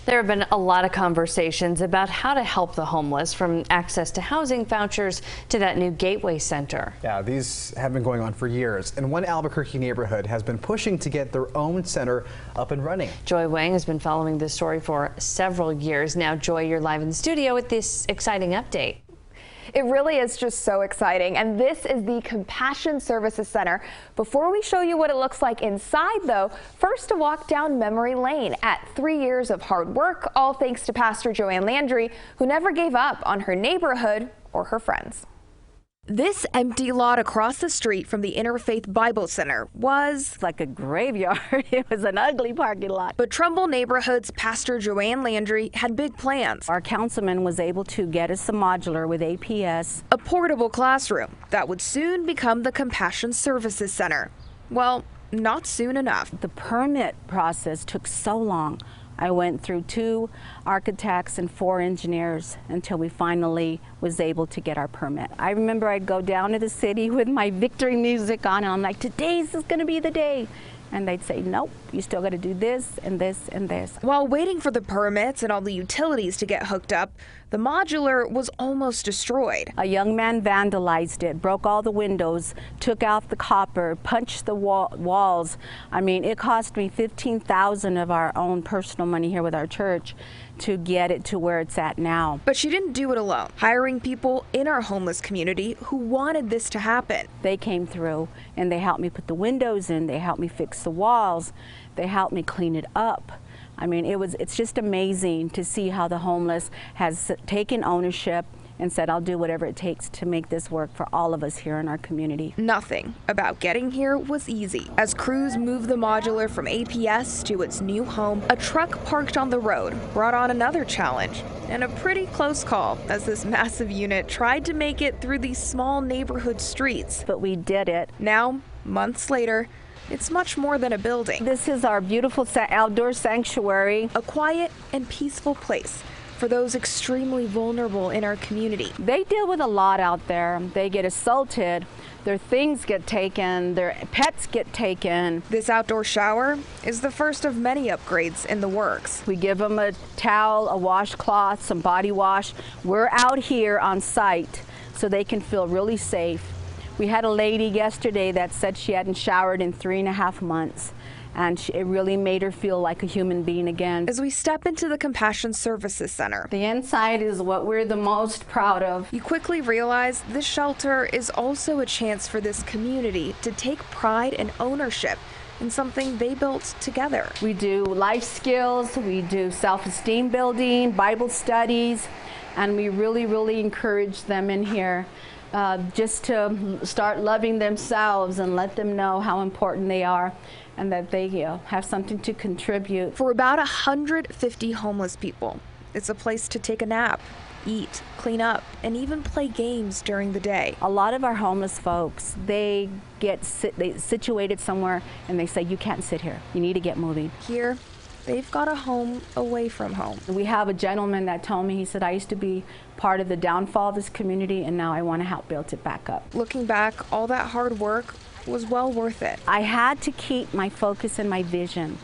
There have been a lot of conversations about how to help the homeless, from access to housing vouchers to that new Gateway Center. Yeah, these have been going on for years, and one Albuquerque neighborhood has been pushing to get their own center up and running. Joy Wang has been following this story for several years now. Joy, you're live in the studio with this exciting update. It really is just so exciting, and this is the Compassion Services Center. Before we show you what it looks like inside, though, first a walk down memory lane at 3 years of hard work, all thanks to Pastor Joanne Landry, who never gave up on her neighborhood or her friends. This empty lot across the street from the Interfaith Bible Center was like a graveyard. It was an ugly parking lot. But Trumbull neighborhood's Pastor Joanne Landry had big plans. Our councilman was able to get us a modular with APS, a portable classroom that would soon become the Compassion Services Center. Well, not soon enough. The permit process took so long. I went through 2 architects and 4 engineers until we finally was able to get our permit. I remember I'd go down to the city with my victory music on, and I'm like, today's is gonna be the day. And they'd say, nope, you still gotta do this and this and this. While waiting for the permits and all the utilities to get hooked up, the modular was almost destroyed. A young man vandalized it, broke all the windows, took out the copper, punched the walls. I mean, it cost me $15,000 of our own personal money here with our church to get it to where it's at now. But she didn't do it alone, hiring people in our homeless community who wanted this to happen. They came through and they helped me put the windows in, they helped me fix the walls, they helped me clean it up. I mean, it's just amazing to see how the homeless has taken ownership and said, I'll do whatever it takes to make this work for all of us here in our community. Nothing about getting here was easy. As crews moved the modular from APS to its new home, a truck parked on the road brought on another challenge and a pretty close call as this massive unit tried to make it through these small neighborhood streets. But we did it. Now, months later, it's much more than a building. This is our beautiful outdoor sanctuary. A quiet and peaceful place for those extremely vulnerable in our community. They deal with a lot out there. They get assaulted, their things get taken, their pets get taken. This outdoor shower is the first of many upgrades in the works. We give them a towel, a washcloth, some body wash. We're out here on site so they can feel really safe. We had a lady yesterday that said she hadn't showered in 3.5 months. And it really made her feel like a human being again. As we step into the Compassion Services Center, the inside is what we're the most proud of. You quickly realize this shelter is also a chance for this community to take pride and ownership in something they built together. We do life skills, we do self-esteem building, Bible studies, and we really encourage them in here just to start loving themselves and let them know how important they are and that they have something to contribute. For about 150 homeless people, it's a place to take a nap, eat, clean up, and even play games during the day. A lot of our homeless folks, they get situated somewhere and they say, you can't sit here, you need to get moving. Here, they've got a home away from home. We have a gentleman that told me, he said, I used to be part of the downfall of this community and now I want to help build it back up. Looking back, all that hard work was well worth it. I had to keep my focus and my vision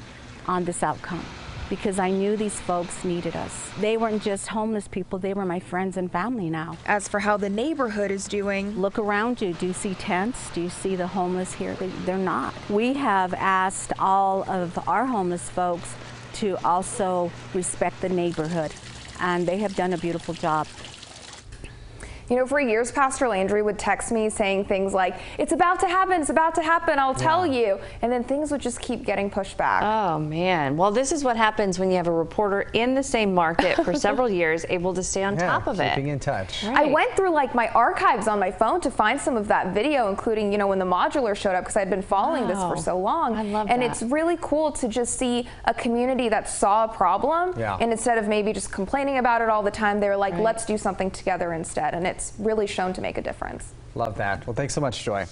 on this outcome because I knew these folks needed us. They weren't just homeless people, they were my friends and family now. As for how the neighborhood is doing, look around you. Do you see tents? Do you see the homeless here? They're not. We have asked all of our homeless folks to also respect the neighborhood, and they have done a beautiful job. You know, for years, Pastor Landry would text me saying things like, it's about to happen, I'll tell you. And then things would just keep getting pushed back. Oh, man. Well, this is what happens when you have a reporter in the same market for several years, able to stay on top of it. Keeping in touch. Right. I went through like my archives on my phone to find some of that video, including, you know, when the modular showed up, because I'd been following this for so long. I love and that. It's really cool to just see a community that saw a problem, and instead of maybe just complaining about it all the time, they were like, let's do something together instead. And it's really shown to make a difference. Love that. Well, thanks so much, Joy.